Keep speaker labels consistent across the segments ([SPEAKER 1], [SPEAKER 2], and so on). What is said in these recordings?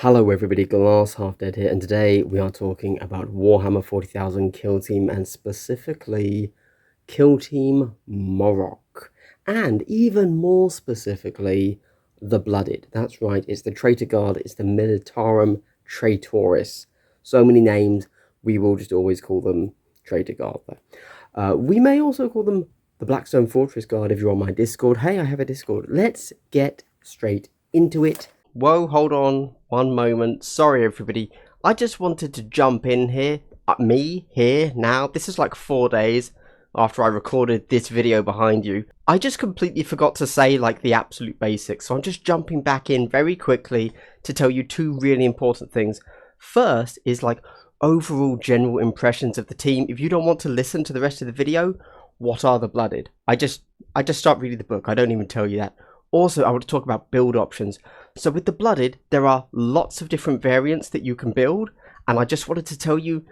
[SPEAKER 1] Hello everybody, Glass Half Dead here, and today we are talking about Warhammer 40,000 Kill Team, and specifically Kill Team Moroch, and even more specifically, the Blooded. That's right, it's the Traitor Guard, it's the Militarum Traitoris. So many names, we will just always call them Traitor Guard though. We may also call them the Blackstone Fortress Guard if you're on my Discord. Hey, I have a Discord. Let's get straight into it. Whoa, hold on one moment. Sorry, everybody. I just wanted to jump in here. Me, here, now. This is like 4 days after I recorded this video behind you. I just completely forgot to say like the absolute basics. So I'm just jumping back in very quickly to tell you two really important things. First is like overall general impressions of the team. If you don't want to listen to the rest of the video, what are the Blooded? I just start reading the book. I don't even tell you that. Also, I want to talk about build options. So with the Blooded, there are lots of different variants that you can build, and I just wanted to tell you,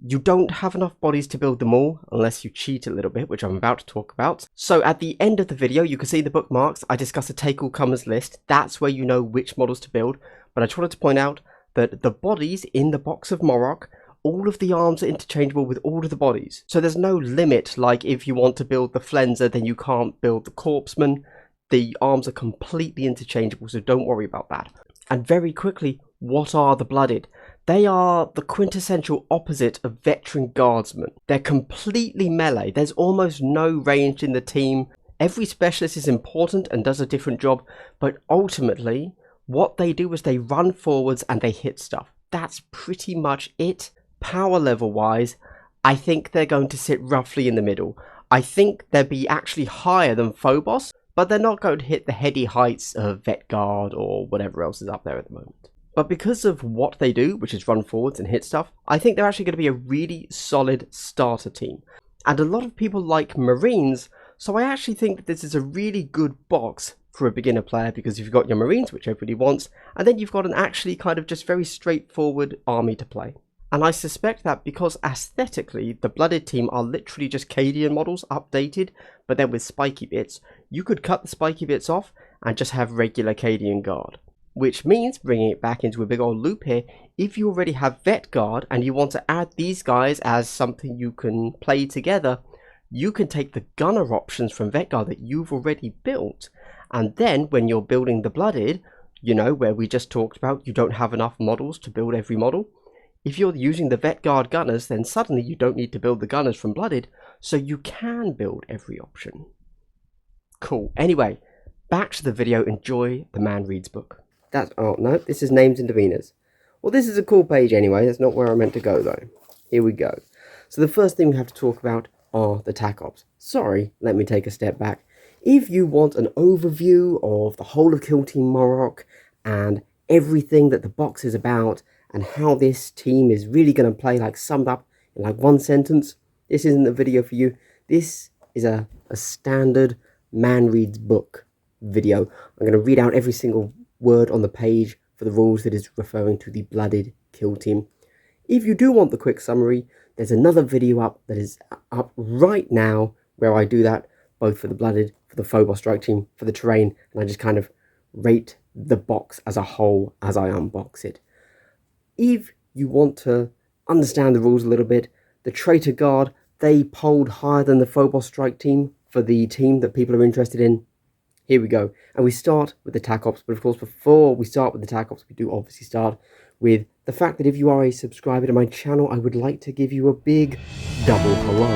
[SPEAKER 1] you don't have enough bodies to build them all, unless you cheat a little bit, which I'm about to talk about. So at the end of the video, you can see the bookmarks. I discuss a take all comers list. That's where you know which models to build, but I just wanted to point out that the bodies in the box of Moroch, all of the arms are interchangeable with all of the bodies. So there's no limit, like if you want to build the Flenser, then you can't build the Corpseman. The arms are completely interchangeable, so don't worry about that. And very quickly, what are the Blooded? They are the quintessential opposite of veteran guardsmen. They're completely melee. There's almost no range in the team. Every specialist is important and does a different job, but ultimately, what they do is they run forwards and they hit stuff. That's pretty much it. Power level wise, I think they're going to sit roughly in the middle. I think they'll be actually higher than Phobos, but they're not going to hit the heady heights of Vet Guard or whatever else is up there at the moment. But because of what they do, which is run forwards and hit stuff, I think they're actually going to be a really solid starter team. And a lot of people like Marines, so I actually think that this is a really good box for a beginner player, because you've got your Marines, which everybody wants, and then you've got an actually kind of just very straightforward army to play. And I suspect that because aesthetically, the Blooded team are literally just Cadian models updated, but then with spiky bits, you could cut the spiky bits off and just have regular Cadian Guard. Which means, bringing it back into a big old loop here, if you already have Vet Guard and you want to add these guys as something you can play together, you can take the gunner options from Vet Guard that you've already built. And then when you're building the Blooded, you know, where we just talked about, you don't have enough models to build every model. If you're using the Vet Guard gunners, then suddenly you don't need to build the gunners from Blooded, so you can build every option. Cool. Anyway, back to the video. Enjoy the Man Reads book. Oh no, this is names and demeanors. Well, this is a cool page anyway. That's not where I meant to go though. Here we go. So the first thing we have to talk about are the Tac Ops. Sorry, let me take a step back. If you want an overview of the whole of Kill Team Moroch and everything that the box is about, and how this team is really going to play, like summed up in like one sentence, this isn't the video for you. This is a standard Man Reads book video. I'm going to read out every single word on the page for the rules that is referring to the Blooded Kill Team. If you do want the quick summary, there's another video up that is up right now where I do that, both for the Blooded, for the Phobos Strike Team, for the terrain, and I just kind of rate the box as a whole as I unbox it. If you want to understand the rules a little bit, the Traitor Guard, they polled higher than the Phobos Strike Team for the team that people are interested in. Here we go. And we start with the Tac Ops, but of course before we start with the Tac Ops, we do obviously start with the fact that if you are a subscriber to my channel, I would like to give you a big double hello.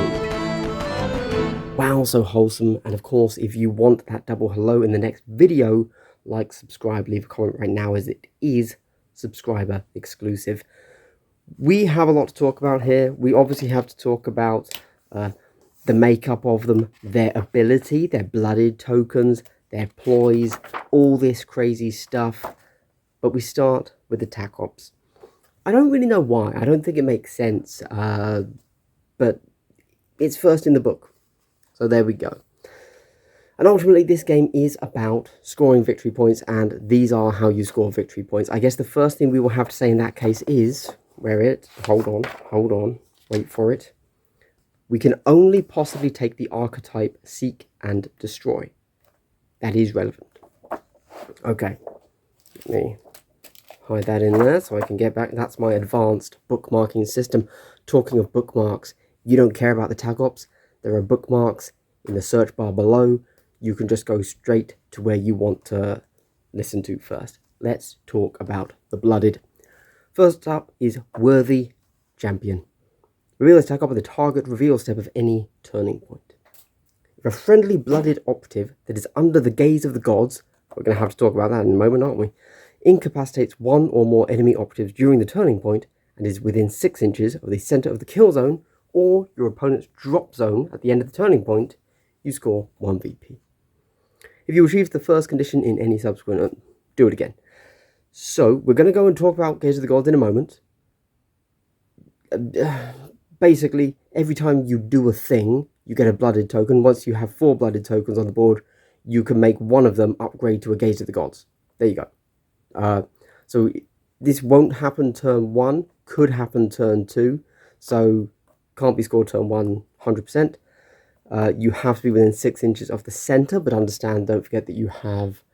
[SPEAKER 1] Wow, so wholesome. And of course, if you want that double hello in the next video, like, subscribe, leave a comment right now, as it is subscriber exclusive. We have a lot to talk about here. We obviously have to talk about the makeup of them, their ability, their Blooded tokens, their ploys, all this crazy stuff. But we start with the Tac Ops. I don't really know why. I don't think it makes sense, but it's first in the book. So there we go. And ultimately, this game is about scoring victory points, and these are how you score victory points. I guess the first thing we will have to say in that case is, hold on, wait for it. We can only possibly take the archetype Seek and Destroy. That is relevant. Okay, let me hide that in there so I can get back. That's my advanced bookmarking system. Talking of bookmarks, you don't care about the Tac Ops. There are bookmarks in the search bar below. You can just go straight to where you want to listen to first. Let's talk about the Blooded. First up is Worthy Champion. Reveal this Tac Op at the target reveal step of any turning point. If a friendly Blooded operative that is under the gaze of the gods, we're going to have to talk about that in a moment, aren't we, incapacitates one or more enemy operatives during the turning point and is within 6 inches of the center of the kill zone or your opponent's drop zone at the end of the turning point, you score 1 VP. If you achieve the first condition in any subsequent, do it again. So, we're going to go and talk about Gaze of the Gods in a moment. Basically, every time you do a thing, you get a Blooded token. Once you have 4 Blooded tokens on the board, you can make one of them upgrade to a Gaze of the Gods. There you go. So, this won't happen turn 1, could happen turn 2, so can't be scored turn 1 100%. You have to be within 6 inches of the center, but don't forget that you have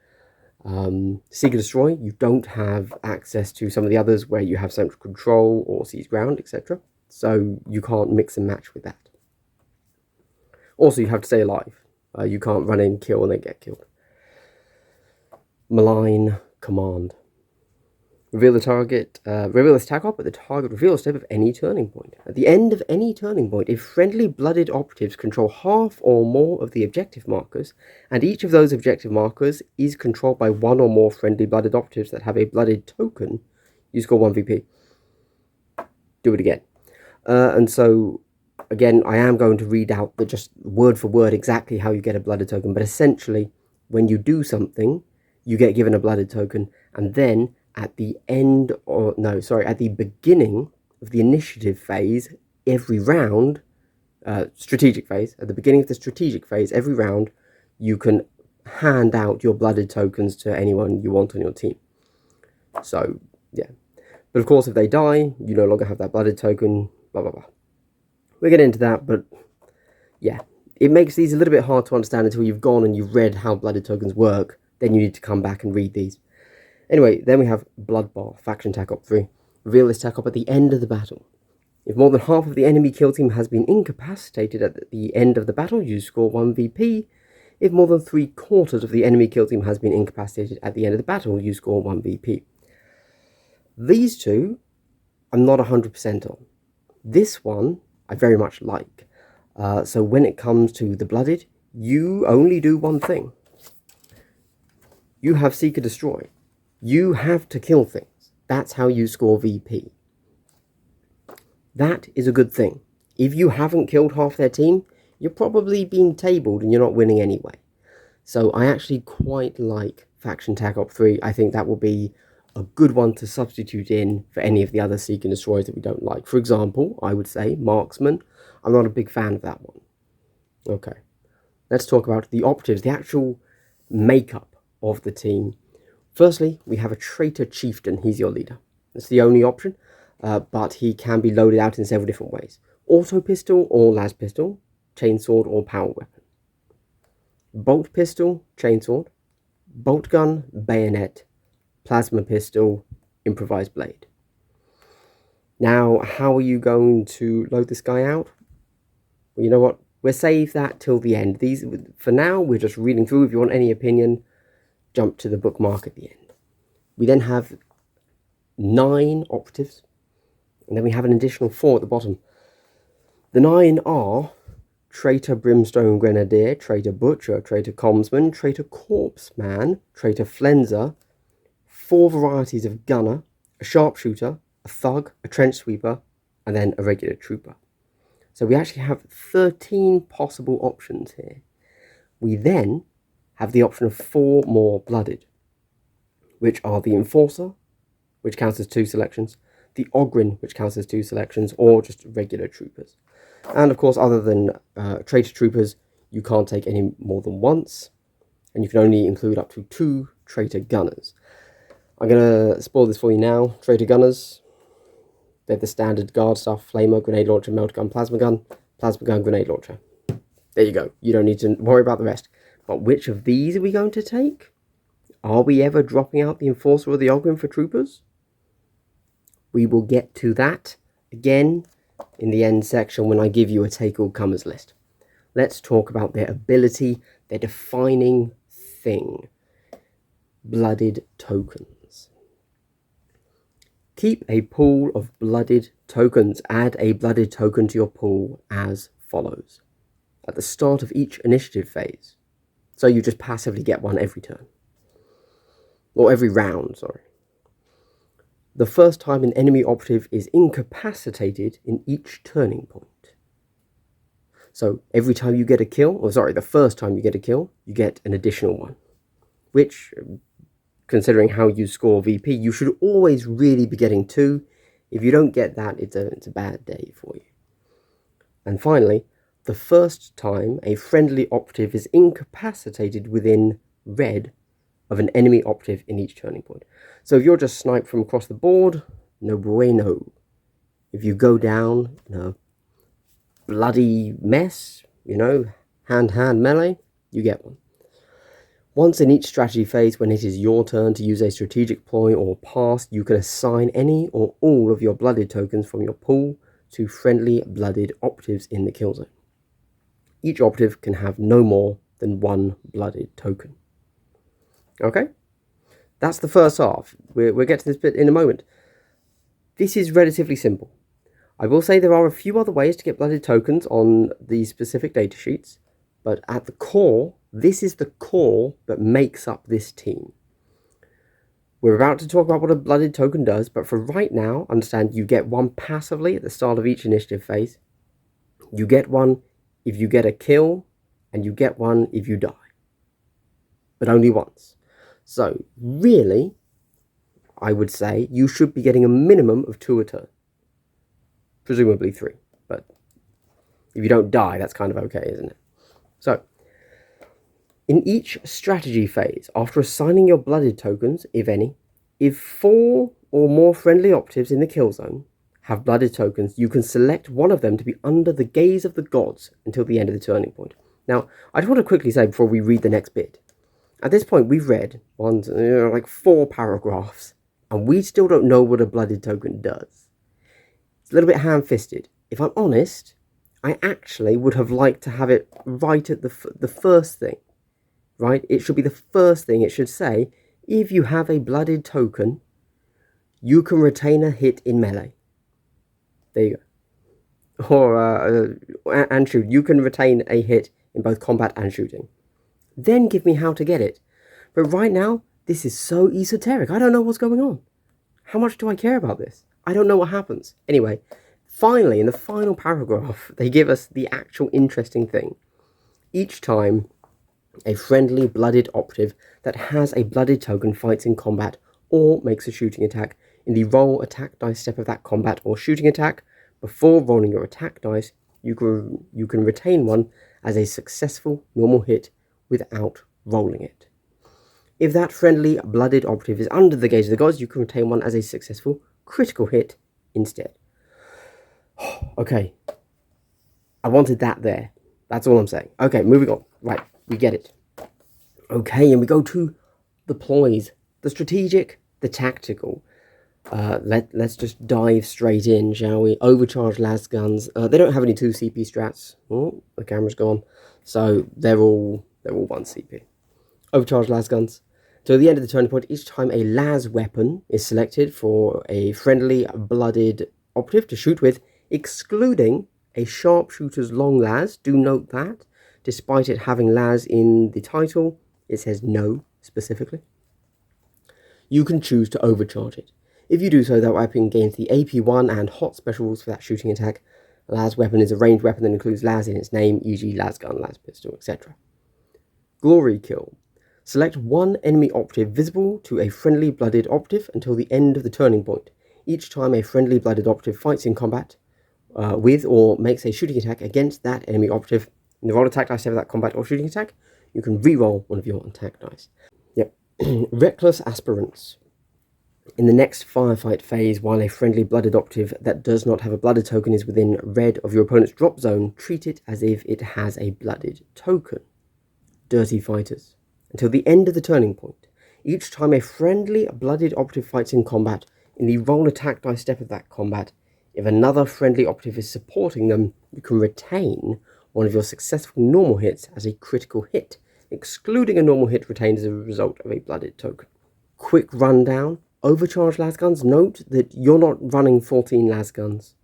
[SPEAKER 1] Seek and Destroy. You don't have access to some of the others where you have central control or seize ground, etc. So you can't mix and match with that. Also, you have to stay alive. You can't run in, kill, and then get killed. Malign Command. Reveal this Tac Op at the target reveal step of any turning point. At the end of any turning point, if friendly Blooded operatives control half or more of the objective markers, and each of those objective markers is controlled by one or more friendly Blooded operatives that have a Blooded token, you score 1 VP. Do it again. And so, again, I am going to read out just word for word exactly how you get a Blooded token, but essentially, when you do something, you get given a Blooded token, and then at the beginning of the initiative phase, every round, strategic phase, at the beginning of the strategic phase, every round, you can hand out your Blooded tokens to anyone you want on your team. So, yeah. But of course, if they die, you no longer have that Blooded token, blah, blah, blah. We'll get into that, but yeah. It makes these a little bit hard to understand until you've gone and you've read how Blooded tokens work. Then you need to come back and read these. Anyway, then we have Bloodbath, Faction Tac Op 3. Reveal this Tac Op at the end of the battle. If more than half of the enemy kill team has been incapacitated at the end of the battle, you score 1 VP. If more than 3/4 of the enemy kill team has been incapacitated at the end of the battle, you score 1 VP. These two, I'm not 100% on. This one, I very much like. So when it comes to the Blooded, you only do one thing. You have Seek and Destroy. You have to kill things. That's how you score VP. That is a good thing. If you haven't killed half their team, you're probably being tabled and you're not winning anyway. So I actually quite like Faction Tac Op 3. I think that will be a good one to substitute in for any of the other Seek and Destroys that we don't like. For example, I would say Marksman. I'm not a big fan of that one. Okay. Let's talk about the operatives, the actual makeup of the team. Firstly, we have a Traitor Chieftain. He's your leader. That's the only option, but he can be loaded out in several different ways. Auto pistol or las pistol, chainsword or power weapon. Bolt pistol, chainsword. Bolt gun, bayonet. Plasma pistol, improvised blade. Now, how are you going to load this guy out? Well, you know what? We'll save that till the end. For now, we're just reading through. If you want any opinion, jump to the bookmark at the end. We then have 9 operatives, and then we have an additional 4 at the bottom. The 9 are Traitor Brimstone Grenadier, Traitor Butcher, Traitor Commsman, Traitor Corpseman, Traitor Flenser, 4 varieties of Gunner, a Sharpshooter, a Thug, a Trench Sweeper, and then a Regular Trooper. So we actually have 13 possible options here. We then have the option of 4 more Blooded, which are the Enforcer, which counts as 2 selections, the Ogrin, which counts as 2 selections, or just regular troopers. And of course, other than Traitor Troopers, you can't take any more than once, and you can only include up to 2 Traitor Gunners. I'm going to spoil this for you now. Traitor Gunners, they're the standard guard stuff: Flamer, Grenade Launcher, Meltgun, Plasma Gun, Grenade Launcher. There you go. You don't need to worry about the rest. But which of these are we going to take? Are we ever dropping out the Enforcer or the Ogrin for Troopers? We will get to that again in the end section when I give you a take all comers list. Let's talk about their ability, their defining thing. Blooded tokens. Keep a pool of blooded tokens. Add a blooded token to your pool as follows. At the start of each initiative phase. So you just passively get one every turn. Or every round, sorry. The first time an enemy operative is incapacitated in each turning point. So every time you get a kill, or sorry, the first time you get a kill, you get an additional one. Which, considering how you score VP, you should always really be getting 2. If you don't get that, it's a bad day for you. And finally, the first time a friendly operative is incapacitated within red of an enemy operative in each turning point. So if you're just sniped from across the board, no bueno. If you go down in a bloody mess, you know, hand-to-hand melee, you get one. Once in each strategy phase, when it is your turn to use a strategic ploy or pass, you can assign any or all of your blooded tokens from your pool to friendly blooded operatives in the kill zone. Each operative can have no more than 1 blooded token. Okay? That's the first half. We'll get to this bit in a moment. This is relatively simple. I will say there are a few other ways to get blooded tokens on these specific datasheets, but at the core, this is the core that makes up this team. We're about to talk about what a blooded token does, but for right now, understand you get one passively at the start of each initiative phase. You get one if you get a kill, and you get one if you die. But only once. So, really, I would say you should be getting a minimum of 2 a turn. Presumably 3, but if you don't die, that's kind of okay, isn't it? So, in each strategy phase, after assigning your blooded tokens, if any, if 4 or more friendly operatives in the kill zone have blooded tokens, you can select one of them to be under the gaze of the gods until the end of the turning point. Now, I just want to quickly say before we read the next bit, at this point we've read like 4 paragraphs, and we still don't know what a blooded token does. It's a little bit ham-fisted. If I'm honest, I actually would have liked to have it right at the first thing. Right? It should be the first thing. It should say, if you have a blooded token, you can retain a hit in melee. There you go. Or, and shoot. You can retain a hit in both combat and shooting. Then give me how to get it. But right now, this is so esoteric. I don't know what's going on. How much do I care about this? I don't know what happens. Anyway, finally, in the final paragraph, they give us the actual interesting thing. Each time a friendly blooded operative that has a blooded token fights in combat or makes a shooting attack, in the roll attack dice step of that combat or shooting attack, before rolling your attack dice, you can retain one as a successful normal hit without rolling it. If that friendly blooded operative is under the gaze of the gods, you can retain one as a successful critical hit instead. Okay. I wanted that there. That's all I'm saying. Okay, moving on. Right, we get it. Okay, and we go to the ploys. The strategic, the tactical. Let's just dive straight in, shall we? Overcharged las guns. They don't have any 2 CP strats. Oh, the camera's gone. So they're all 1 CP. Overcharged las guns. So at the end of the turning point, each time a las weapon is selected for a friendly blooded operative to shoot with, excluding a sharpshooter's long las. Do note that, despite it having las in the title, it says no specifically. You can choose to overcharge it. If you do so, that weapon gains the AP1 and hot special rules for that shooting attack. A las weapon is a ranged weapon that includes las in its name, e.g. las gun, las pistol, etc. Glory kill. Select one enemy operative visible to a friendly blooded operative until the end of the turning point. Each time a friendly blooded operative fights in combat with or makes a shooting attack against that enemy operative, in the roll attack dice of that combat or shooting attack, you can re-roll one of your attack dice. Yep. Reckless aspirants. In the next firefight phase, while a friendly blooded operative that does not have a blooded token is within red of your opponent's drop zone, treat it as if it has a blooded token. Dirty fighters. Until the end of the turning point. Each time a friendly blooded operative fights in combat, In the roll attack dice step of that combat, if another friendly operative is supporting them, you can retain one of your successful normal hits as a critical hit, excluding a normal hit retained as a result of a blooded token. Quick rundown. Overcharged lasguns. Note that you're not running 14 lasguns.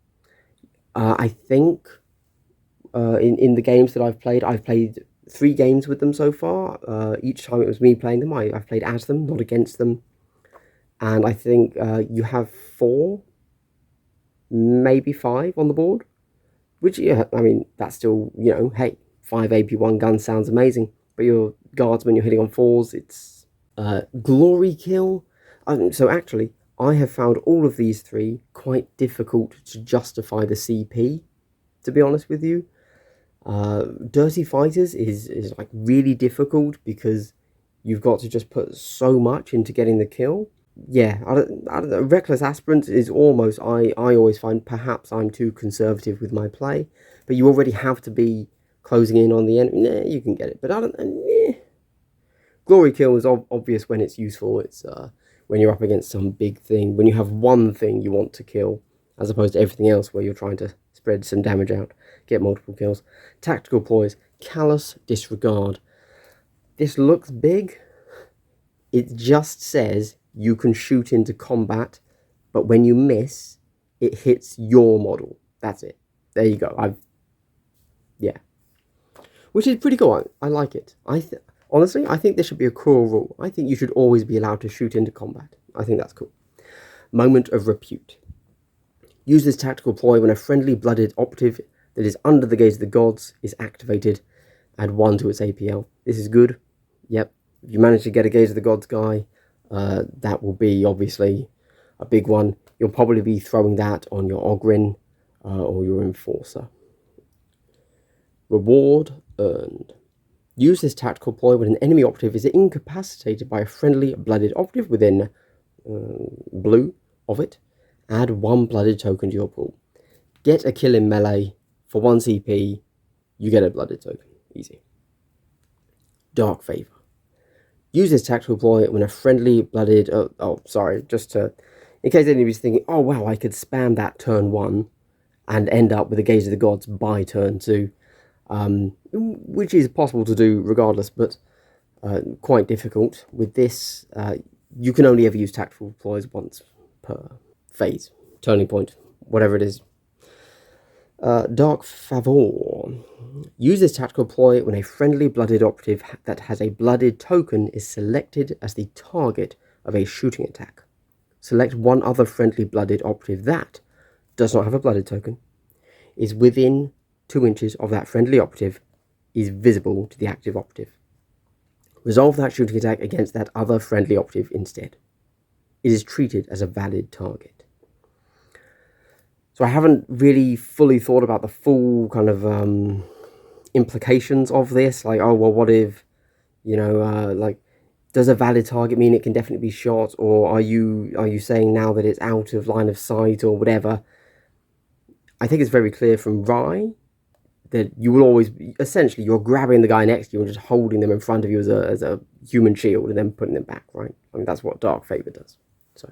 [SPEAKER 1] I think in the games that I've played 3 games with them so far. Each time it was me playing them. I've played as them, not against them. And I think you have 4, maybe 5 on the board. Which, yeah, I mean, that's still, you know, hey, 5 AP1 guns sounds amazing. But your guardsmen, you're hitting on 4s. It's glory kill. So actually, I have found all of these 3 quite difficult to justify the CP, to be honest with you. Dirty Fighters is like really difficult because you've got to just put so much into getting the kill. Yeah, I don't know. Reckless Aspirant is almost, I always find perhaps I'm too conservative with my play, but you already have to be closing in on the enemy. Nah, you can get it, but I don't know. Glory kill is obvious when it's useful. It's when you're up against some big thing, when you have one thing you want to kill, as opposed to everything else where you're trying to spread some damage out, get multiple kills. Tactical Ploys, Callous Disregard. This looks big. It just says you can shoot into combat, but when you miss, it hits your model. That's it. There you go. Yeah. Which is pretty cool. I like it. Honestly, I think this should be a core rule. I think you should always be allowed to shoot into combat. I think that's cool. Moment of Repute. Use this tactical ploy when a friendly blooded operative that is under the gaze of the gods is activated. Add 1 to its APL. This is good. Yep. If you manage to get a gaze of the gods guy, that will be obviously a big one. You'll probably be throwing that on your Ogrin or your Enforcer. Reward earned. Use this tactical ploy when an enemy operative is incapacitated by a friendly blooded operative within blue of it. Add 1 blooded token to your pool. Get a kill in melee for 1 CP. You get a blooded token. Easy. Dark Favor. Use this tactical ploy when a friendly blooded... in case anybody's thinking, oh wow, I could spam that turn 1 and end up with a Gaze of the Gods by turn 2. Which is possible to do regardless, but quite difficult. With this, you can only ever use tactical ploys once per phase, turning point, whatever it is. Dark Favor. Use this tactical ploy when a friendly blooded operative that has a blooded token is selected as the target of a shooting attack. Select 1 other friendly blooded operative that does not have a blooded token, is within 2 inches of that friendly operative, is visible to the active operative. Resolve that shooting attack against that other friendly operative instead. It is treated as a valid target. So I haven't really fully thought about the full kind of implications of this. Like, oh, well, what if, you know, like, does a valid target mean it can definitely be shot? Or are you saying now that it's out of line of sight or whatever? I think it's very clear from Rye that you will always, essentially, you're grabbing the guy next to you and just holding them in front of you as a human shield and then putting them back, right? I mean, that's what Dark Favor does. So,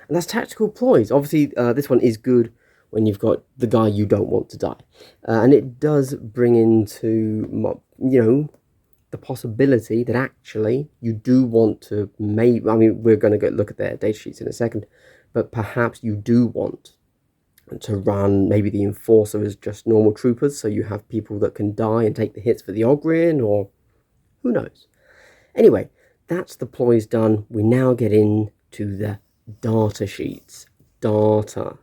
[SPEAKER 1] and that's Tactical Ploys. Obviously, this one is good when you've got the guy you don't want to die. And it does bring into, you know, the possibility that actually you do want to, maybe, I mean, we're going to look at their data sheets in a second, but perhaps you do want to run maybe the Enforcer as just normal troopers, so you have people that can die and take the hits for the Ogrin, or who knows. Anyway, that's the ploys done. We now get into the data sheets. Data.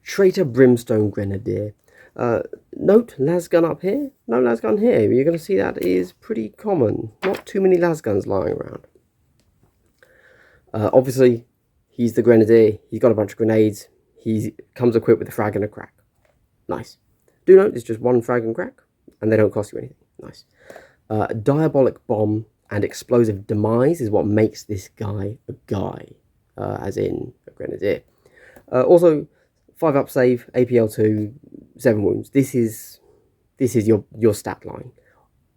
[SPEAKER 1] Traitor Brimstone Grenadier. Note, lasgun up here. No lasgun here. You're going to see that is pretty common. Not too many lasguns lying around. Obviously, he's the Grenadier. He's got a bunch of grenades. He comes equipped with a frag and a crack. Nice. Do note, it's just 1 frag and crack, and they don't cost you anything. Nice. Diabolic Bomb and Explosive Demise is what makes this guy a guy, as in a Grenadier. Also, 5 up save, APL 2, 7 wounds. This is your stat line.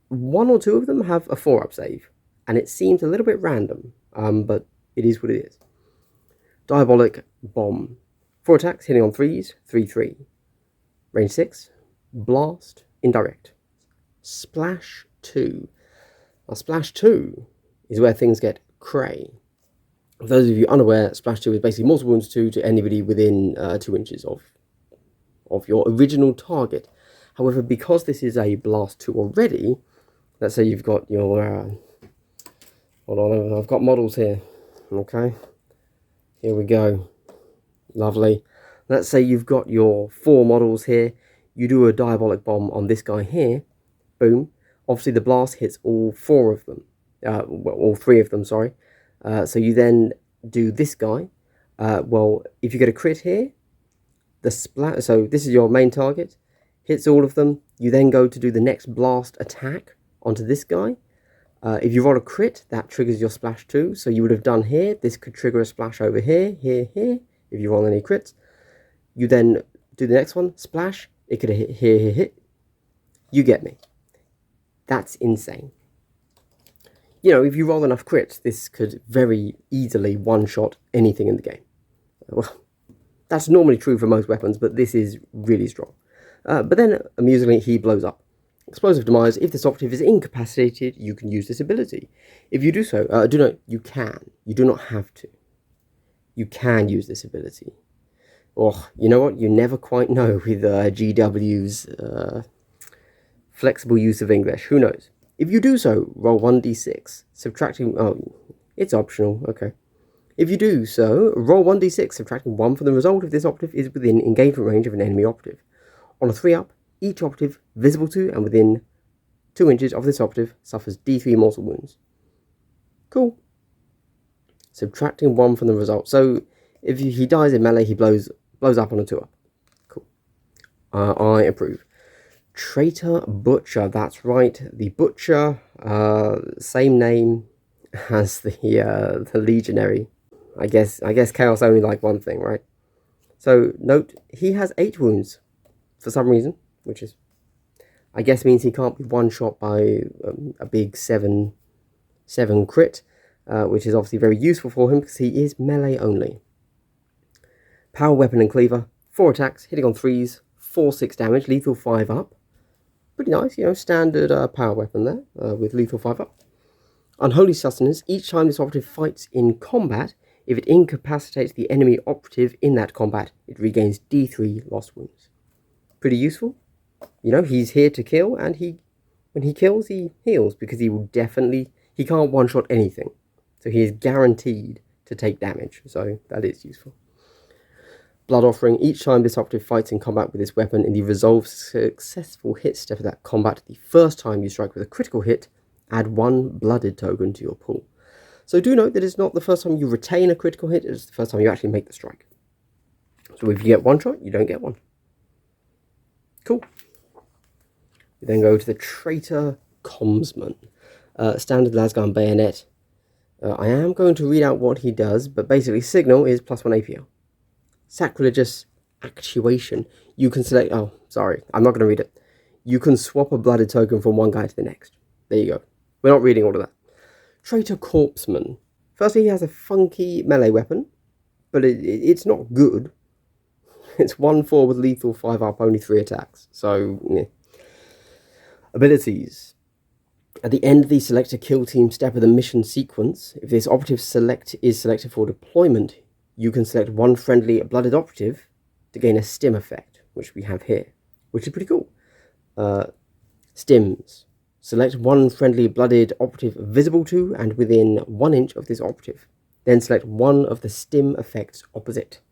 [SPEAKER 1] 1 or 2 of them have a 4 up save, and it seems a little bit random, but it is what it is. Diabolic Bomb. 4 attacks, hitting on 3s, 3/3. Range 6. Blast, indirect. Splash 2. Now, Splash 2 is where things get cray. For those of you unaware, Splash 2 is basically mortal wounds 2 to anybody within 2 inches of your original target. However, because this is a Blast 2 already, let's say you've got your... hold on, I've got models here. Okay, here we go. Lovely. Let's say you've got your 4 models here. You do a Diabolic Bomb on this guy here. Boom. Obviously, the blast hits all 4 of them. Well, all 3 of them, sorry. So you then do this guy. Well, if you get a crit here, the splat. So this is your main target. Hits all of them. You then go to do the next blast attack onto this guy. If you roll a crit, that triggers your splash 2. So you would have done here. This could trigger a splash over here, here, here. If you roll any crits, you then do the next one. Splash. It could hit here, here, hit. You get me. That's insane. You know, if you roll enough crits, this could very easily one-shot anything in the game. Well, that's normally true for most weapons, but this is really strong. But then, amusingly, he blows up. Explosive Demise. If this operative is incapacitated, you can use this ability. If you do so, do note, you can. You do not have to. You can use this ability. Oh, you know what? You never quite know with GW's flexible use of English. Who knows? If you do so, roll 1d6, subtracting... oh, it's optional, okay. If you do so, roll 1d6, subtracting 1 from the result if this operative is within engagement range of an enemy operative. On a 3-up, each operative visible to and within 2 inches of this operative suffers d3 mortal wounds. Cool. Subtracting 1 from the result. So, if he dies in melee, he blows up on a 2-up. Cool. I approve. Traitor Butcher, that's right, the Butcher, same name as the Legionary. I guess Chaos only like one thing, right? So, note, he has 8 wounds, for some reason, which is, I guess means he can't be one-shot by a big 7 crit, which is obviously very useful for him, because he is melee only. Power Weapon and Cleaver, 4 attacks, hitting on 3s, 4/6 damage, lethal 5-up. Pretty nice, you know, standard power weapon there, with lethal 5-up. Unholy Sustenance. Each time this operative fights in combat, if it incapacitates the enemy operative in that combat, it regains d3 lost wounds. Pretty useful. You know, he's here to kill, and when he kills, he heals, because he can't one-shot anything. So he is guaranteed to take damage, so that is useful. Blood Offering. Each time this operative fights in combat with this weapon in the resolved successful hit step of that combat, the first time you strike with a critical hit, add 1 blooded token to your pool. So do note that it's not the first time you retain a critical hit, it's the first time you actually make the strike. So if you get 1 shot, you don't get 1. Cool. We then go to the Traitor Commsman. Standard lasgun bayonet. I am going to read out what he does, but basically Signal is +1 APL. Sacrilegious Actuation. You can select... oh, sorry. I'm not going to read it. You can swap a blooded token from one guy to the next. There you go. We're not reading all of that. Traitor Corpsman. Firstly, he has a funky melee weapon, but it's not good. It's 1/4 with lethal 5-up, only 3 attacks. So, yeah. Abilities. At the end of the select a kill team step of the mission sequence, if this operative is selected for deployment, you can select 1 friendly blooded operative to gain a stim effect, which we have here, which is pretty cool. Stims. Select 1 friendly blooded operative visible to and within 1 inch of this operative. Then select 1 of the stim effects opposite.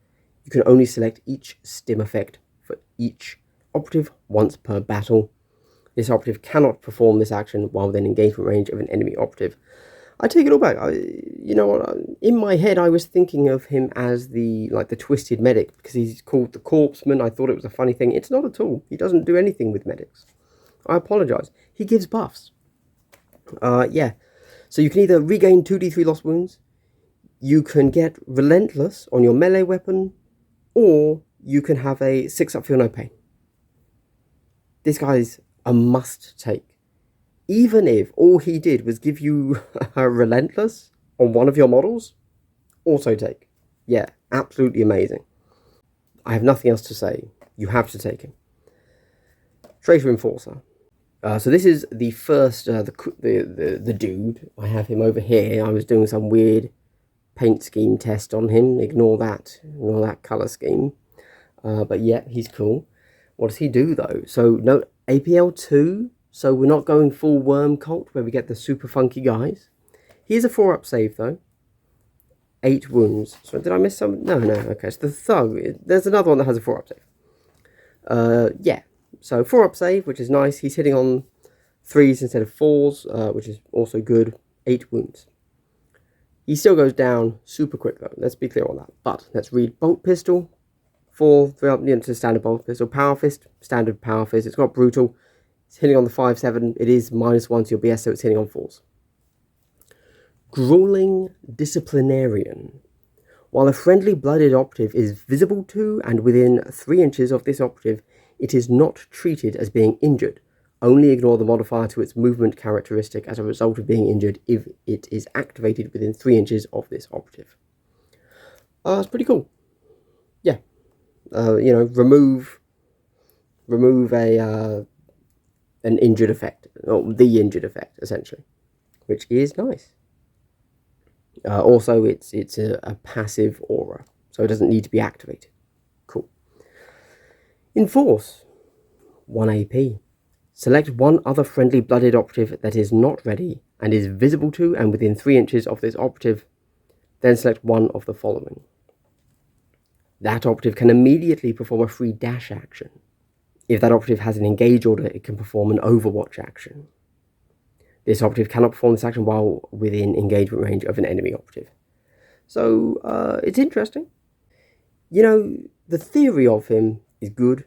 [SPEAKER 1] You can only select each stim effect for each operative once per battle. This operative cannot perform this action while within engagement range of an enemy operative. I take it all back. You know what? In my head, I was thinking of him as the twisted medic, because he's called the Corpsman. I thought it was a funny thing. It's not at all. He doesn't do anything with medics. I apologize. He gives buffs. Yeah. So you can either regain 2d3 lost wounds, you can get Relentless on your melee weapon, or you can have a 6-up feel no pain. This guy's a must take. Even if all he did was give you a Relentless on one of your models, also take. Yeah, Absolutely amazing. I have nothing else to say. You have to take him. Traitor Enforcer. So this is the first, the dude. I have him over here. I was doing some weird paint scheme test on him. Ignore that color scheme. But yeah, he's cool. What does he do though? So no APL 2. So we're not going full worm cult where we get the super funky guys. He is a 4-up save though. 8 wounds. So did I miss some? No. Okay, so the thug. There's another one that has a 4-up save. Yeah. So 4-up save, which is nice. He's hitting on 3s instead of 4s, which is also good. 8 wounds. He still goes down super quick though. Let's be clear on that. But let's read bolt pistol. 4, 3 up into standard bolt pistol. Power fist, standard power fist. It's got brutal. It's hitting on the 5/7. It is -1 to your BS, so it's hitting on 4s. Grueling Disciplinarian. While a friendly blooded operative is visible to and within 3 inches of this operative, it is not treated as being injured. Only ignore the modifier to its movement characteristic as a result of being injured if it is activated within 3 inches of this operative. That's pretty cool. Yeah. Remove an injured effect, or the injured effect, essentially, which is nice. Also, it's a passive aura, so it doesn't need to be activated. Cool. Enforce. 1 AP. Select one other friendly blooded operative that is not ready and is visible to and within 3 inches of this operative. Then select one of the following. That operative can immediately perform a free dash action. If that operative has an engage order, it can perform an overwatch action. This operative cannot perform this action while within engagement range of an enemy operative. So, it's interesting. You know, the theory of him is good.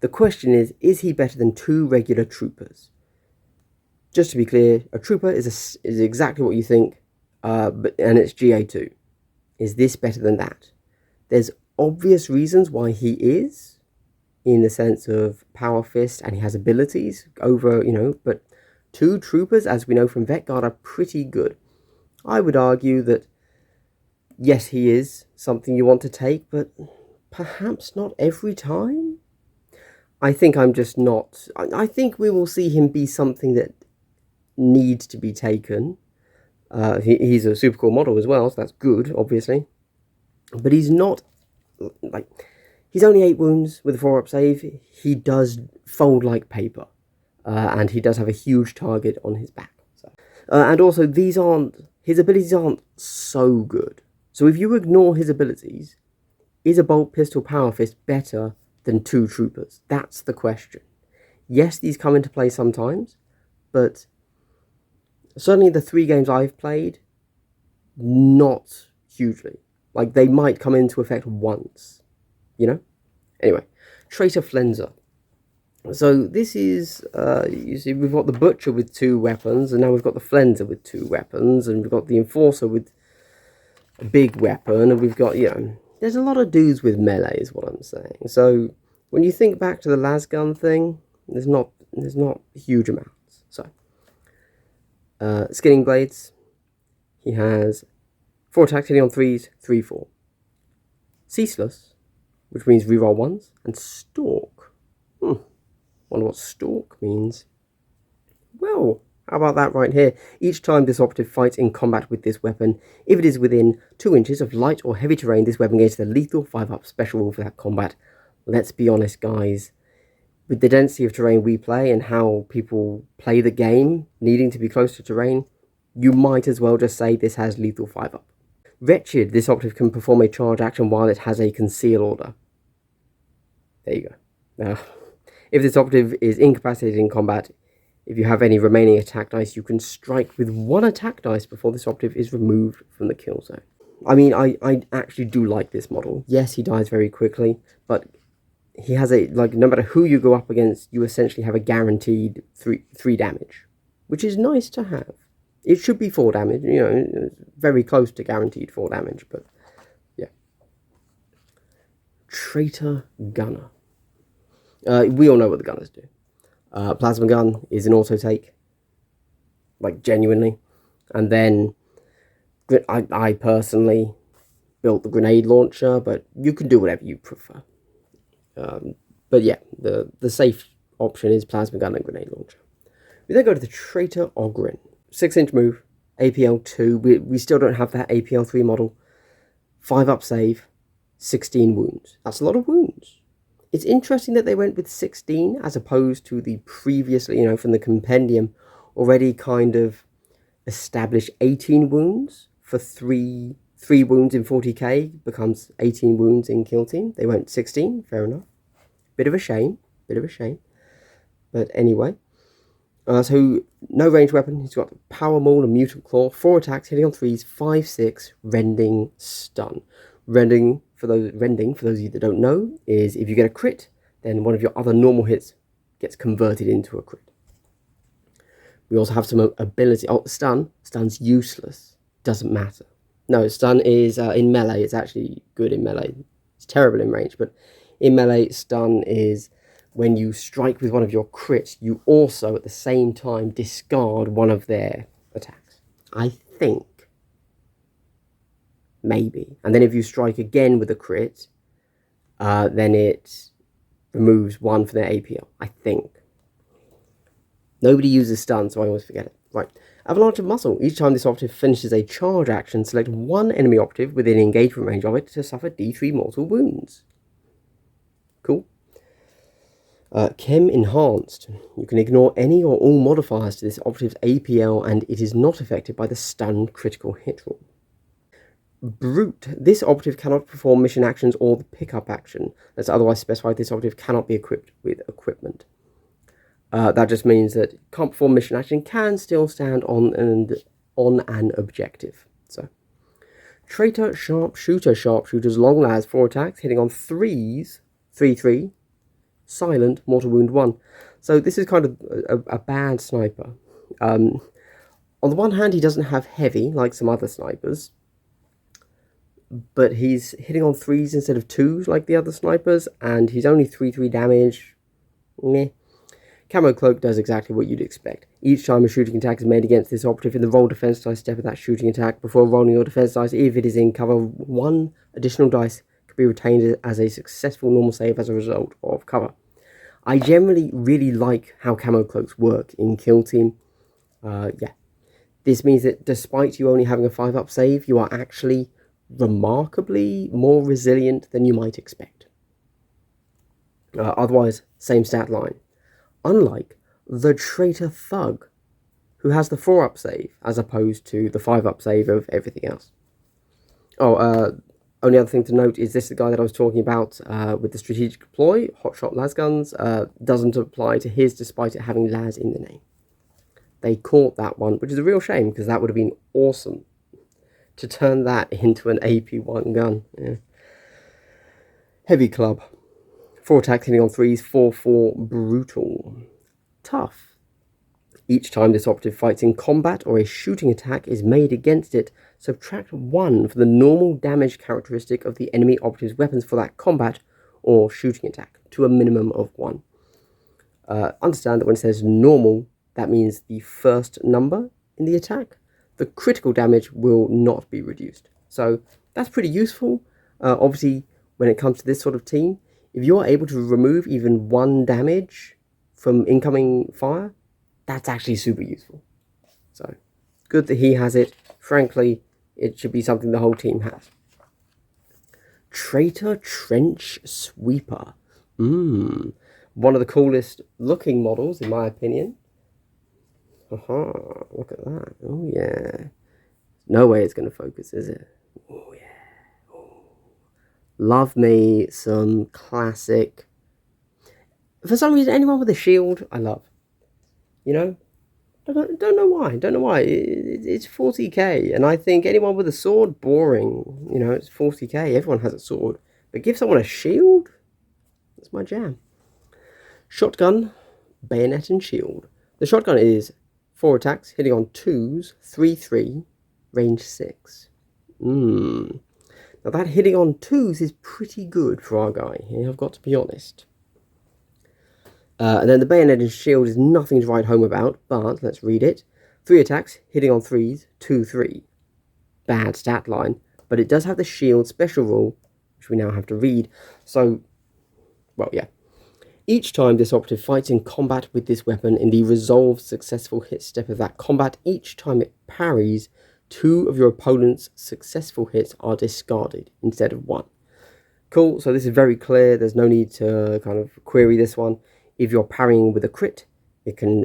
[SPEAKER 1] The question is he better than 2 regular troopers? Just to be clear, a trooper is exactly what you think, and it's GA2. Is this better than that? There's obvious reasons why he is, in the sense of power fist, and he has abilities over, but 2 troopers, as we know from Vet Guard, are pretty good. I would argue that, yes, he is something you want to take, but perhaps not every time? I think I'm just not... I think we will see him be something that needs to be taken. He's a super cool model as well, so that's good, obviously. But he's not... he's only 8 wounds with a 4-up save. He does fold like paper. And he does have a huge target on his back. So. And also, his abilities aren't so good. So if you ignore his abilities, is a bolt pistol power fist better than 2 troopers? That's the question. Yes, these come into play sometimes, but certainly the 3 games I've played, not hugely. They might come into effect once, Anyway, Traitor Flenser. So this is, you see, we've got the Butcher with 2 weapons, and now we've got the Flenser with 2 weapons, and we've got the Enforcer with a big weapon, and we've got, there's a lot of dudes with melee is what I'm saying. So when you think back to the lasgun thing, there's not huge amounts. So Skinning Blades, he has 4 attacks hitting on 3s, 3/4. Ceaseless, which means reroll 1s, and Stalk. Wonder what Stalk means. Well, how about that right here? Each time this operative fights in combat with this weapon, if it is within 2 inches of light or heavy terrain, this weapon gains the lethal 5-up special rule for that combat. Let's be honest, guys. With the density of terrain we play and how people play the game, needing to be close to terrain, you might as well just say this has lethal 5-up. Wretched, this operative can perform a charge action while it has a conceal order. There you go. Now, if this operative is incapacitated in combat, if you have any remaining attack dice, you can strike with 1 attack dice before this operative is removed from the kill zone. I mean, I actually do like this model. Yes, he dies very quickly, but he has no matter who you go up against, you essentially have a guaranteed 3 damage, which is nice to have. It should be 4 damage, very close to guaranteed 4 damage, but yeah. Traitor Gunner. We all know what the gunners do. Plasma gun is an auto take, genuinely. And then I personally built the grenade launcher, but you can do whatever you prefer. But yeah, the safe option is plasma gun and grenade launcher. We then go to the Traitor Guard. 6-inch move, APL 2. We still don't have that APL 3 model. 5-up save, 16 wounds. That's a lot of wounds. It's interesting that they went with 16 as opposed to the previously, you know, from the compendium, already kind of established 18 wounds for 3 wounds in 40k becomes 18 wounds in Kill Team. They went 16, fair enough. Bit of a shame. But anyway. So, no ranged weapon. He's got Power Maul and Mutant Claw. 4 attacks, hitting on 3s, 5/6, rending, stun. Rending, for those of you that don't know, is if you get a crit, then one of your other normal hits gets converted into a crit. We also have some ability. Oh, stun. Stun's useless. Doesn't matter. No, stun is in melee. It's actually good in melee. It's terrible in range, but in melee, stun is when you strike with one of your crits, you also at the same time discard one of their attacks. I think. Maybe. And then if you strike again with a crit, then it removes one from their APL. I think. Nobody uses stun, so I always forget it. Right. Avalanche of Muscle. Each time this operative finishes a charge action, select one enemy operative within engagement range of it to suffer D3 mortal wounds. Cool. Chem Enhanced. You can ignore any or all modifiers to this operative's APL and it is not affected by the stun critical hit rule. Brute. This operative cannot perform mission actions or the pickup action. That's otherwise specified. This operative cannot be equipped with equipment. That just means that can't perform mission action, can still stand on an objective. So, Traitor Sharpshooter. Sharpshooter's long las, 4 attacks, hitting on 3s, 3/3, silent, mortal wound 1. So this is kind of a bad sniper. On the one hand, he doesn't have heavy like some other snipers, but he's hitting on 3s instead of 2s like the other snipers, and he's only 3/3 damage. Meh. Camo Cloak does exactly what you'd expect. Each time a shooting attack is made against this operative, in the roll defense dice step of that shooting attack, before rolling your defense dice, if it is in cover, 1 additional dice could be retained as a successful normal save as a result of cover. I generally really like how Camo Cloaks work in Kill Team. Yeah. This means that despite you only having a 5-up save, you are actually remarkably more resilient than you might expect. Otherwise, same stat line. Unlike the Traitor Thug, who has the 4-up save, as opposed to the 5-up save of everything else. Oh, only other thing to note is this the guy that I was talking about with the strategic deploy, hotshot lasguns, doesn't apply to his despite it having las in the name. They caught that one, which is a real shame, because that would have been awesome to turn that into an AP1 gun. Yeah. Heavy Club. 4 attacks hitting on 3s, 4/4 brutal. Tough. Each time this operative fights in combat or a shooting attack is made against it, subtract 1 for the normal damage characteristic of the enemy operative's weapons for that combat or shooting attack, to a minimum of 1. Understand that when it says normal, that means the first number in the attack. The critical damage will not be reduced. So that's pretty useful. Obviously, when it comes to this sort of team, if you're able to remove even 1 damage from incoming fire, that's actually super useful. So, good that he has it. Frankly, it should be something the whole team has. Traitor Trench Sweeper. One of the coolest looking models, in my opinion. Aha, look at that. Oh, yeah. No way it's going to focus, is it? Oh, yeah. Love me some classic. For some reason, anyone with a shield, I love. You know? Don't know why. It's 40k, and I think anyone with a sword, boring. You know, it's 40k. Everyone has a sword. But give someone a shield? That's my jam. Shotgun, bayonet, and shield. The shotgun is 4 attacks, hitting on 2s, 3/3, range 6. Now that hitting on 2s is pretty good for our guy here, I've got to be honest. And then the bayonet and shield is nothing to write home about, but let's read it. 3 attacks, hitting on 3s, 2/3. Bad stat line, but it does have the shield special rule, which we now have to read. So, well, yeah. Each time this operative fights in combat with this weapon in the resolved successful hit step of that combat, each time it parries, 2 of your opponent's successful hits are discarded instead of 1. Cool, so this is very clear. There's no need to kind of query this one. If you're parrying with a crit, it can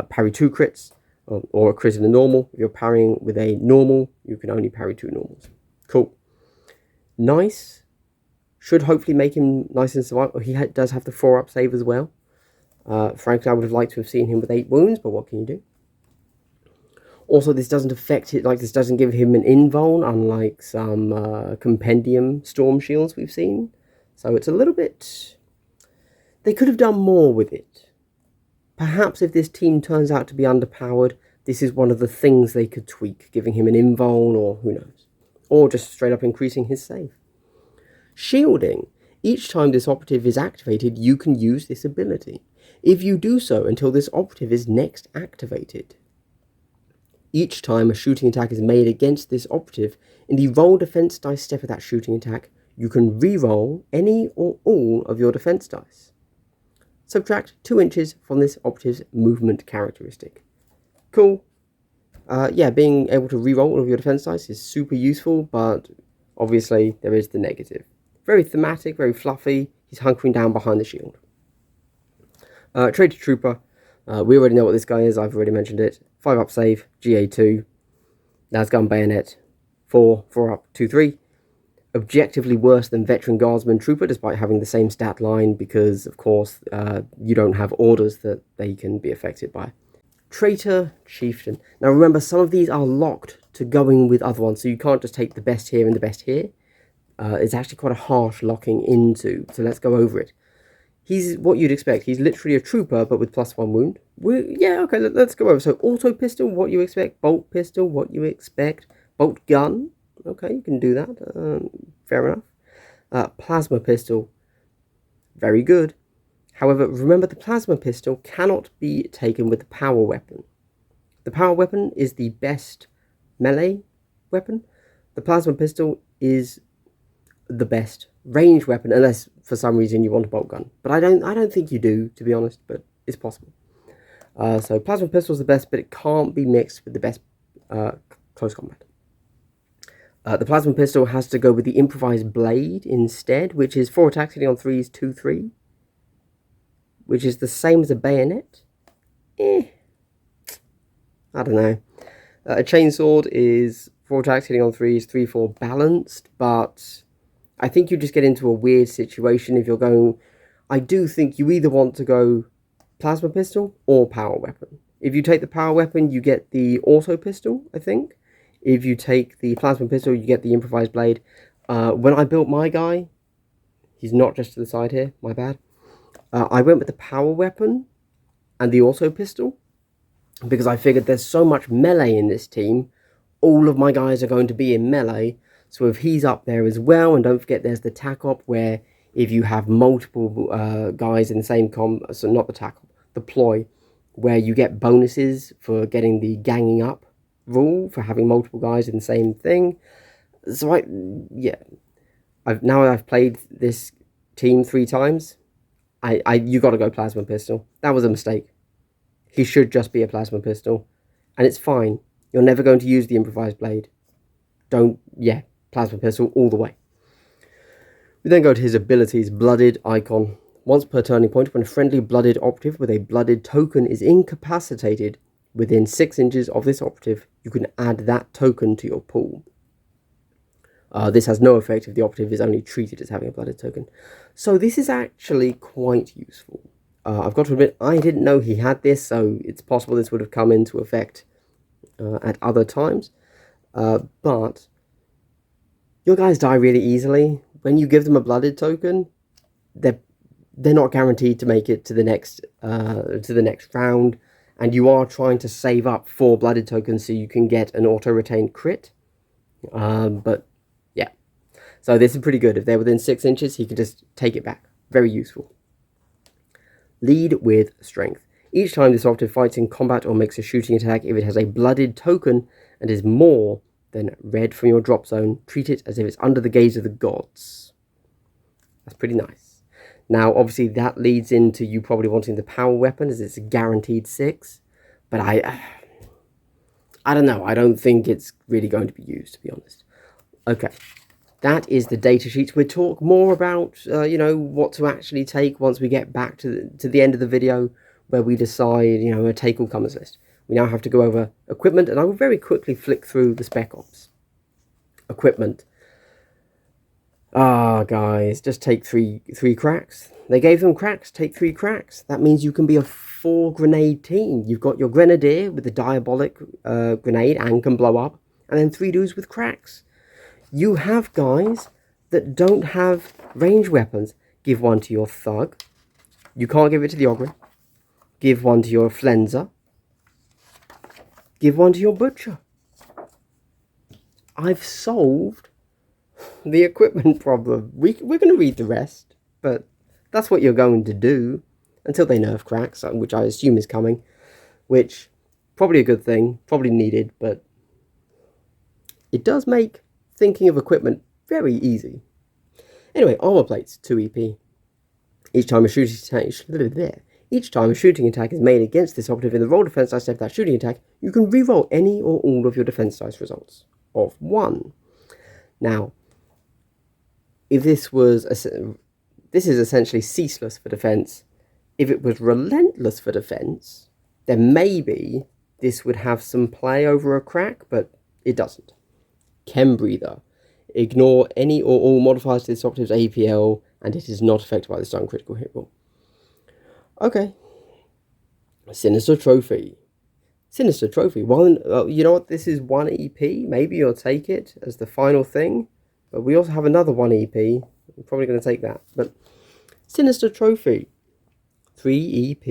[SPEAKER 1] parry 2 crits, or a crit and a normal. If you're parrying with a normal, you can only parry 2 normals. Cool. Nice. Should hopefully make him nice and survival. He does have the 4-up save as well. Frankly, I would have liked to have seen him with 8 wounds, but what can you do? Also, this doesn't affect it, like this doesn't give him an invuln, unlike some compendium storm shields we've seen. So it's a little bit... They could have done more with it. Perhaps if this team turns out to be underpowered, this is one of the things they could tweak, giving him an invuln, or who knows. Or just straight up increasing his save. Shielding. Each time this operative is activated, you can use this ability. If you do so until this operative is next activated. Each time a shooting attack is made against this operative, in the roll defense dice step of that shooting attack, you can re-roll any or all of your defense dice. Subtract 2 inches from this operative's movement characteristic. Cool. Yeah, being able to re-roll all of your defense dice is super useful, but obviously there is the negative. Very thematic, very fluffy. He's hunkering down behind the shield. Traitor Trooper. We already know what this guy is. I've already mentioned it. 5-up save, GA2. That's gun bayonet. 4-up, 2-3. Objectively worse than Veteran Guardsman Trooper, despite having the same stat line, because, of course, you don't have orders that they can be affected by. Traitor Chieftain. Now, remember, some of these are locked to going with other ones, so you can't just take the best here and the best here. It's actually quite a harsh locking into, so let's go over it. He's what you'd expect. He's literally a trooper, but with +1 wound. Yeah, okay, let's go over. So, auto pistol, what you expect. Bolt pistol, what you expect. Bolt gun, okay, you can do that. Fair enough. Plasma pistol, very good. However, remember the plasma pistol cannot be taken with the power weapon. The power weapon is the best melee weapon. The plasma pistol is the best range weapon, unless for some reason you want a bolt gun. But I don't think you do, to be honest, but it's possible. So plasma pistol is the best, but it can't be mixed with the best close combat. The plasma pistol has to go with the improvised blade instead, which is 4 attacks hitting on 3s, 2-3. Which is the same as a bayonet. I don't know. A chainsword is 4 attacks hitting on 3s, 3-4 balanced, but I think you just get into a weird situation if you're going... I do think you either want to go plasma pistol or power weapon. If you take the power weapon, you get the auto pistol, I think. If you take the plasma pistol, you get the improvised blade. When I built my guy, he's not just to the side here, my bad. I went with the power weapon and the auto pistol because I figured there's so much melee in this team. All of my guys are going to be in melee. So if he's up there as well, and don't forget there's the Tac Op where if you have multiple guys in the same so not the Tac Op, the Ploy, where you get bonuses for getting the ganging up rule for having multiple guys in the same thing. So I've played this team 3 times. You got to go plasma pistol. That was a mistake. He should just be a plasma pistol, and it's fine. You're never going to use the improvised blade. Plasma pistol all the way. We then go to his abilities. Blooded icon. Once per turning point, when a friendly blooded operative with a blooded token is incapacitated within 6 inches of this operative, you can add that token to your pool. This has no effect if the operative is only treated as having a blooded token. So this is actually quite useful. I've got to admit, I didn't know he had this, so it's possible this would have come into effect at other times. But your guys die really easily. When you give them a blooded token, they're not guaranteed to make it to the next round, and you are trying to save up 4 blooded tokens so you can get an auto-retained crit. But yeah, so this is pretty good. If they're within 6 inches, he can just take it back. Very useful. Lead with strength. Each time this operative fights in combat or makes a shooting attack, if it has a blooded token and is more then red from your drop zone. Treat it as if it's under the gaze of the gods. That's pretty nice. Now, obviously, that leads into you probably wanting the power weapon, as it's a guaranteed 6. But I don't know. I don't think it's really going to be used, to be honest. Okay, that is the data sheets. We'll talk more about, you know, what to actually take once we get back to the end of the video, where we decide, you know, a take all comers list. We now have to go over equipment, and I will very quickly flick through the Spec Ops. Equipment. Guys, just take three cracks. They gave them cracks, take 3 cracks. That means you can be a 4 grenade team. You've got your grenadier with the diabolic grenade and can blow up, and then 3 dudes with cracks. You have guys that don't have range weapons. Give one to your thug. You can't give it to the ogre. Give one to your flenser. Give one to your butcher. I've solved the equipment problem. We're going to read the rest, but that's what you're going to do until they nerf cracks, which I assume is coming, which probably a good thing, probably needed, but it does make thinking of equipment very easy. Anyway, armor plates, 2 EP. Each time a shooting attack is made against this operative in the roll defense dice of that shooting attack, you can reroll any or all of your defense dice results of 1. Now, if this is essentially ceaseless for defense. If it was relentless for defense, then maybe this would have some play over a crack, but it doesn't. Chem breather. Ignore any or all modifiers to this operative's APL, and it is not affected by this uncritical hit rule. Okay. Sinister trophy. Sinister trophy. Well, you know what? This is 1 EP. Maybe you'll take it as the final thing. But we also have another 1 EP. I'm probably going to take that. But Sinister trophy. 3 EP.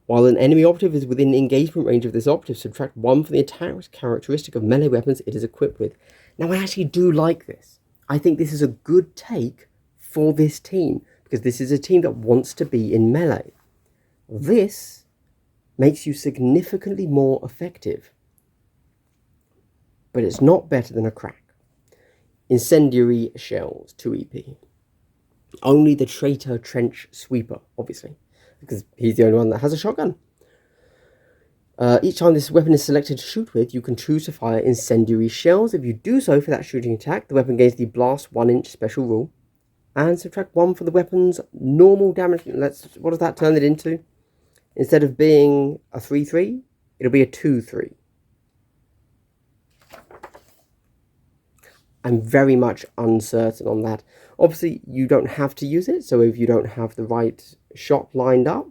[SPEAKER 1] While an enemy operative is within engagement range of this operative, subtract 1 from the attack characteristic of melee weapons it is equipped with. Now, I actually do like this. I think this is a good take for this team, because this is a team that wants to be in melee. This makes you significantly more effective, but it's not better than a crack. Incendiary shells, 2 EP. Only the Traitor Trench Sweeper, obviously, because he's the only one that has a shotgun. Each time this weapon is selected to shoot with, you can choose to fire incendiary shells. If you do so for that shooting attack, the weapon gains the blast 1-inch special rule, and subtract 1 for the weapon's normal damage. What does that turn it into? Instead of being a 3-3, it'll be a 2-3. I'm very much uncertain on that. Obviously, you don't have to use it, so if you don't have the right shot lined up,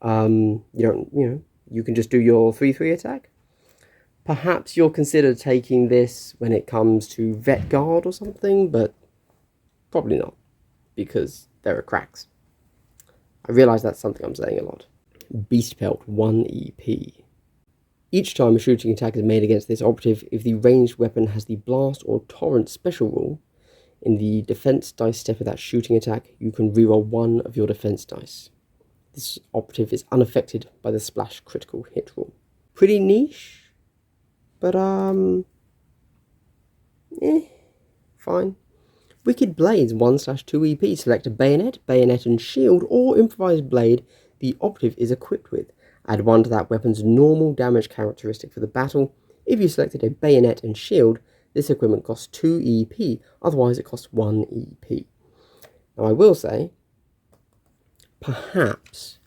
[SPEAKER 1] you can just do your 3-3 attack. Perhaps you'll consider taking this when it comes to Vet Guard or something, but probably not, because there are cracks. I realise that's something I'm saying a lot. Beast Pelt, 1 EP. Each time a shooting attack is made against this operative, if the ranged weapon has the blast or torrent special rule, in the defense dice step of that shooting attack, you can reroll 1 of your defense dice. This operative is unaffected by the splash critical hit rule. Pretty niche, but fine. Wicked Blades, 1/2 EP. Select a bayonet, bayonet and shield, or improvised blade the operative is equipped with. Add 1 to that weapon's normal damage characteristic for the battle. If you selected a bayonet and shield, this equipment costs 2 EP, otherwise it costs 1 EP. Now I will say, perhaps,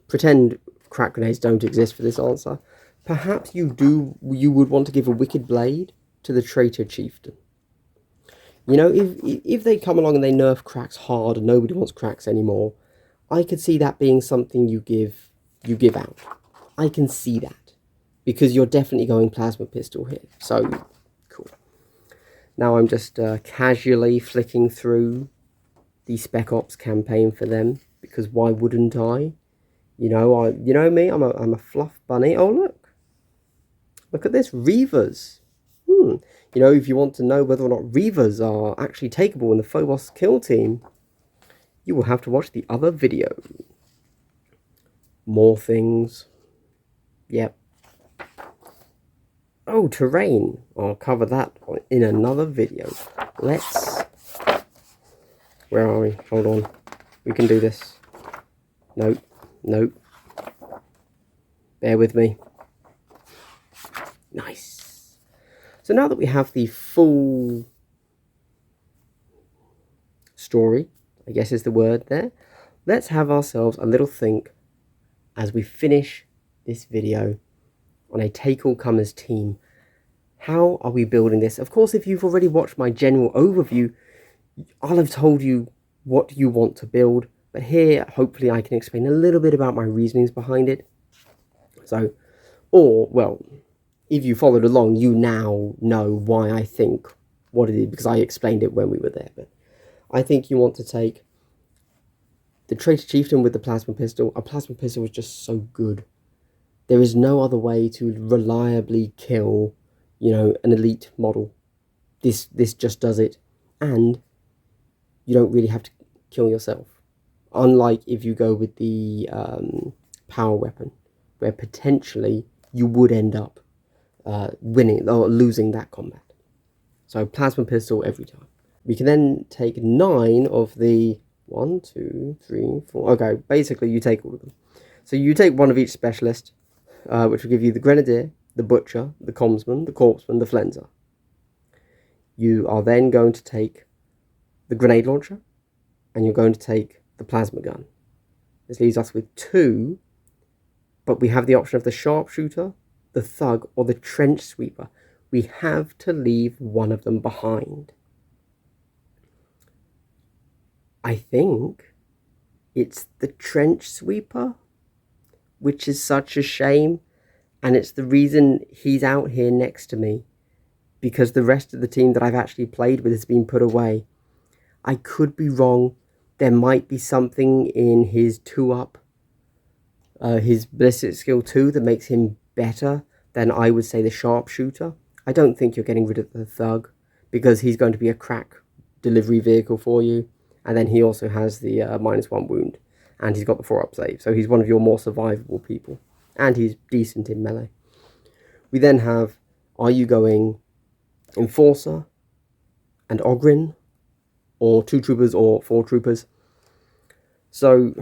[SPEAKER 1] pretend crack grenades don't exist for this answer, perhaps you would want to give a Wicked Blade to the Traitor Chieftain. You know, if they come along and they nerf cracks hard and nobody wants cracks anymore, I could see that being something you give out. I can see that, because you're definitely going plasma pistol here. So, cool. Now I'm just casually flicking through the Spec Ops campaign for them, because why wouldn't I? You know me, I'm a fluff bunny. Oh, look at this, Reavers. You know, if you want to know whether or not Reavers are actually takeable in the Phobos Kill Team, you will have to watch the other video. More things. Yep. Oh, terrain. I'll cover that in another video. Let's... Where are we? Hold on. We can do this. Nope. Nope. Bear with me. Nice. So now that we have the full story, I guess is the word there, let's have ourselves a little think as we finish this video on a Take All Comers team. How are we building this? Of course, if you've already watched my general overview, I'll have told you what you want to build, but here hopefully I can explain a little bit about my reasonings behind it. So, or, well, if you followed along, you now know why I think what it is, because I explained it when we were there. But I think you want to take the Traitor Chieftain with the plasma pistol. A plasma pistol is just so good. There is no other way to reliably kill, you know, an elite model. This just does it. And you don't really have to kill yourself. Unlike if you go with the power weapon, where potentially you would end up winning or losing that combat. So plasma pistol every time. We can then take 9 of the 1, 2, 3, 4. Okay, basically you take all of them. So you take one of each specialist, which will give you the Grenadier, the Butcher, the Commsman, the Corpsman, the Flenser. You are then going to take the Grenade Launcher, and you're going to take the Plasma Gun. This leaves us with 2, but we have the option of the Sharpshooter, the Thug, or the Trench Sweeper. We have to leave one of them behind. I think it's the Trench Sweeper, which is such a shame, and it's the reason he's out here next to me, because the rest of the team that I've actually played with has been put away. I could be wrong. There might be something in his 2-up, his ballistic skill 2, that makes him better than, I would say, the Sharpshooter. I don't think you're getting rid of the Thug, because he's going to be a crack delivery vehicle for you. And then he also has the -1 wound. And he's got the 4-up save. So he's one of your more survivable people. And he's decent in melee. We then have, are you going Enforcer and Ogryn, or 2 troopers or 4 troopers? So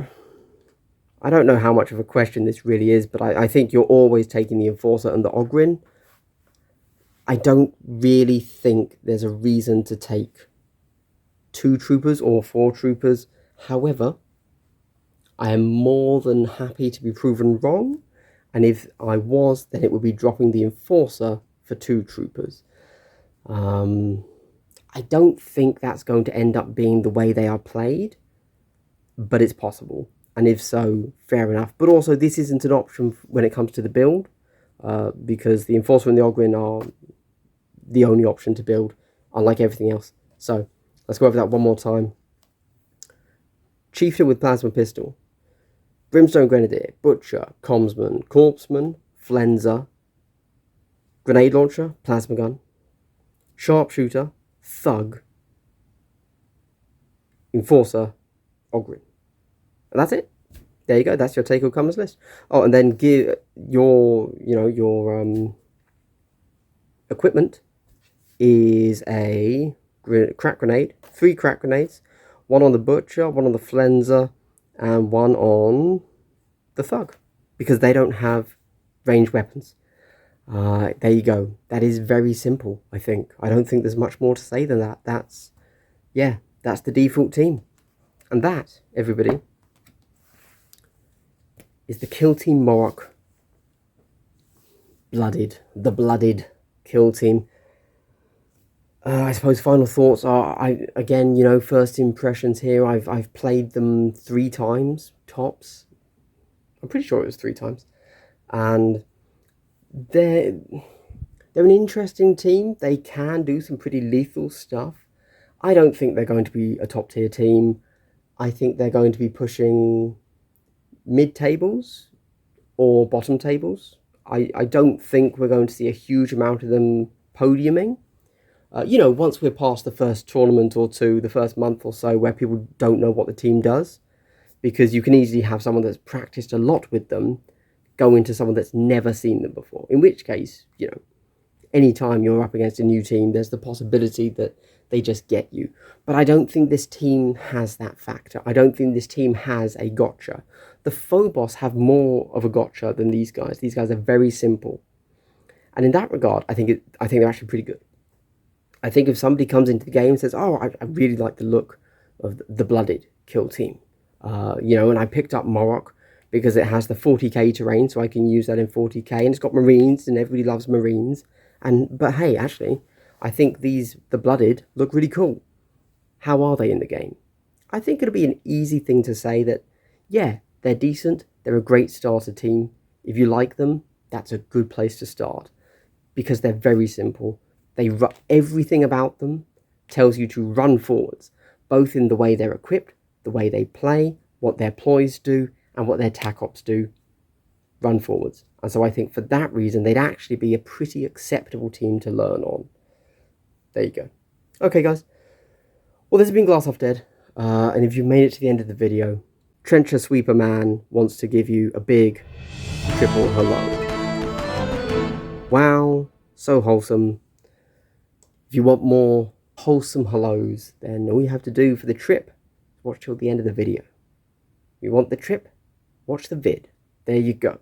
[SPEAKER 1] I don't know how much of a question this really is, but I think you're always taking the Enforcer and the Ogryn. I don't really think there's a reason to take 2 troopers or 4 troopers. However, I am more than happy to be proven wrong, and if I was, then it would be dropping the Enforcer for 2 troopers. I don't think that's going to end up being the way they are played, but it's possible. And if so, fair enough. But also, this isn't an option when it comes to the build, because the Enforcer and the Ogryn are the only option to build, unlike everything else. So, let's go over that one more time. Chieftain with Plasma Pistol, Brimstone Grenadier, Butcher, Commsman, Corpsman, Flenser, Grenade Launcher, Plasma Gun, Sharpshooter, Thug, Enforcer, Ogryn. And that's it. There you go. That's your Take All Comers list. Oh, and then give your, your equipment is a crack grenade, 3 crack grenades, 1 on the Butcher, 1 on the Flenser, and 1 on the Thug, because they don't have ranged weapons. There you go. That is very simple, I think. I don't think there's much more to say than that. That's the default team. And that, everybody, is the Kill Team Moroch the blooded Kill Team. I suppose final thoughts are, again, first impressions here. I've played them 3 times, tops. I'm pretty sure it was 3 times. And they're an interesting team. They can do some pretty lethal stuff. I don't think they're going to be a top tier team. I think they're going to be pushing mid-tables or bottom tables. I don't think we're going to see a huge amount of them podiuming. Once we're past the first tournament or 2, the first month or so, where people don't know what the team does, because you can easily have someone that's practiced a lot with them go into someone that's never seen them before, in which case, anytime you're up against a new team, there's the possibility that they just get you. But I don't think this team has that factor. I don't think this team has a gotcha. The Phobos have more of a gotcha than these guys. These guys are very simple. And in that regard, I think they're actually pretty good. I think if somebody comes into the game and says, oh, I really like the look of the Blooded Kill Team, and I picked up Moroch because it has the 40k terrain, so I can use that in 40k, and it's got Marines, and everybody loves Marines. But hey, actually, I think the Blooded look really cool. How are they in the game? I think it'll be an easy thing to say that, yeah, they're decent, they're a great starter team. If you like them, that's a good place to start, because they're very simple. Everything about them tells you to run forwards, both in the way they're equipped, the way they play, what their ploys do, and what their Tac Ops do. Run forwards. And so I think for that reason, they'd actually be a pretty acceptable team to learn on. There you go. Okay, guys. Well, this has been Glass Half Dead. And if you've made it to the end of the video, Trencher Sweeper Man wants to give you a big triple hello. Wow, so wholesome. If you want more wholesome hellos, then all you have to do for the trip is watch till the end of the video. You want the trip? Watch the vid. There you go.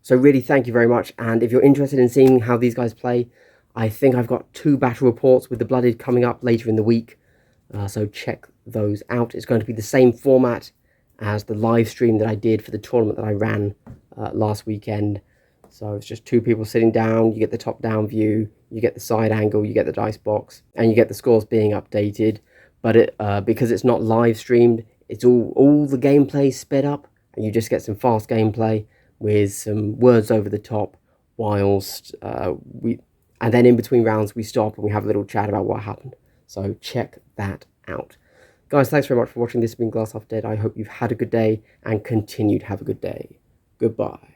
[SPEAKER 1] So really, thank you very much. And if you're interested in seeing how these guys play, I think I've got 2 battle reports with the Blooded coming up later in the week. So check those out. It's going to be the same format as the live stream that I did for the tournament that I ran last weekend. So it's just 2 people sitting down, you get the top-down view, you get the side angle, you get the dice box, and you get the scores being updated. But because it's not live streamed, it's all the gameplay sped up, and you just get some fast gameplay with some words over the top, whilst and then in between rounds we stop and we have a little chat about what happened. So check that out. Guys, thanks very much for watching. This has been Glass Half Dead. I hope you've had a good day and continue to have a good day. Goodbye.